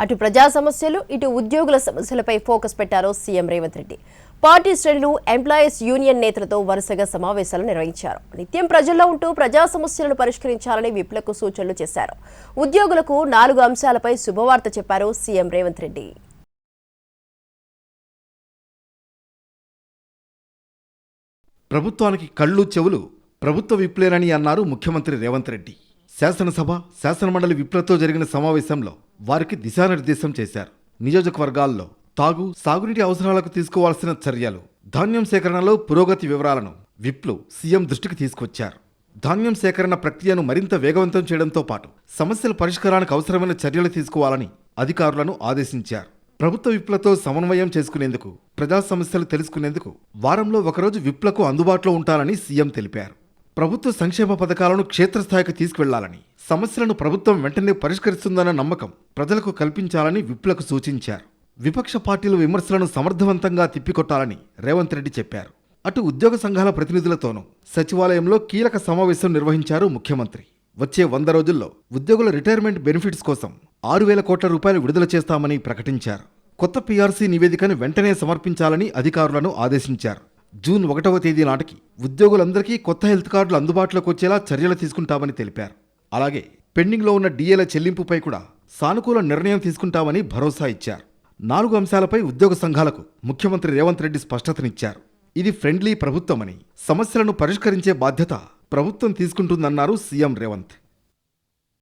అటు ప్రజా సమస్యలు ఇటు ఉద్యోగుల సమస్యలపై ఫోకస్ పెట్టారు సీఎం రేవంత్ రెడ్డి. పార్టీ శ్రేణులు ఎంప్లాయీస్ యూనియన్ నేతలతో వరుసగా సమావేశాలు నిర్వహించారు. నిత్యం ప్రజల్లో ఉంటూ ప్రజా సమస్యలను పరిష్కరించాలని విప్లకు సూచనలు చేశారు. ఉద్యోగులకు 4 అంశాలపై శుభవార్త చెప్పారు సీఎం రేవంత్ రెడ్డి. ప్రభుత్వానికి కళ్ళు చెవులు ప్రభుత్వ విప్లేనని అన్నారు ముఖ్యమంత్రి రేవంత్ రెడ్డి. శాసనసభ, శాసనమండలి విప్లతో జరిగిన సమావేశంలో వారికి దిశానిర్దేశం చేశారు. నియోజకవర్గాల్లో తాగు, సాగునీటి అవసరాలకు తీసుకోవాల్సిన చర్యలు, ధాన్యం సేకరణలో పురోగతి వివరాలను విప్లు సీఎం దృష్టికి తీసుకొచ్చారు. ధాన్యం సేకరణ ప్రక్రియను మరింత వేగవంతం చేయడంతో పాటు సమస్యల పరిష్కారానికి అవసరమైన చర్యలు తీసుకోవాలని అధికారులను ఆదేశించారు. ప్రభుత్వ విప్లతో సమన్వయం చేసుకునేందుకు, ప్రజా సమస్యలు తెలుసుకునేందుకు వారంలో ఒకరోజు విప్లకు అందుబాటులో ఉంటారని సీఎం తెలిపారు. ప్రభుత్వ సంక్షేమ పథకాలను క్షేత్రస్థాయికి తీసుకువెళ్లాలని, సమస్యలను ప్రభుత్వం వెంటనే పరిష్కరిస్తుందన్న నమ్మకం ప్రజలకు కల్పించాలని విప్లకు సూచించారు. విపక్ష పార్టీల విమర్శలను సమర్థవంతంగా తిప్పికొట్టాలని రేవంత్ రెడ్డి చెప్పారు. అటు ఉద్యోగ సంఘాల ప్రతినిధులతోనూ సచివాలయంలో కీలక సమావేశం నిర్వహించారు ముఖ్యమంత్రి. వచ్చే 100 రోజుల్లో ఉద్యోగుల రిటైర్మెంట్ బెనిఫిట్స్ కోసం 6,000 కోట్ల రూపాయలు విడుదల చేస్తామని ప్రకటించారు. కొత్త పీఆర్సీ నివేదికను వెంటనే సమర్పించాలని అధికారులను ఆదేశించారు. జూన్ 1వ తేదీ నాటికి ఉద్యోగులందరికీ కొత్త హెల్త్ కార్డులు అందుబాటులోకి వచ్చేలా చర్యలు తీసుకుంటామని తెలిపారు. అలాగే పెండింగ్లో ఉన్న డీఏల చెల్లింపుపై కూడా సానుకూల నిర్ణయం తీసుకుంటామని భరోసా ఇచ్చారు. 4 అంశాలపై ఉద్యోగ సంఘాలకు ముఖ్యమంత్రి రేవంత్ రెడ్డి స్పష్టతనిచ్చారు. ఇది ఫ్రెండ్లీ ప్రభుత్వమని, సమస్యలను పరిష్కరించే బాధ్యత ప్రభుత్వం తీసుకుంటుందన్నారు సీఎం రేవంత్.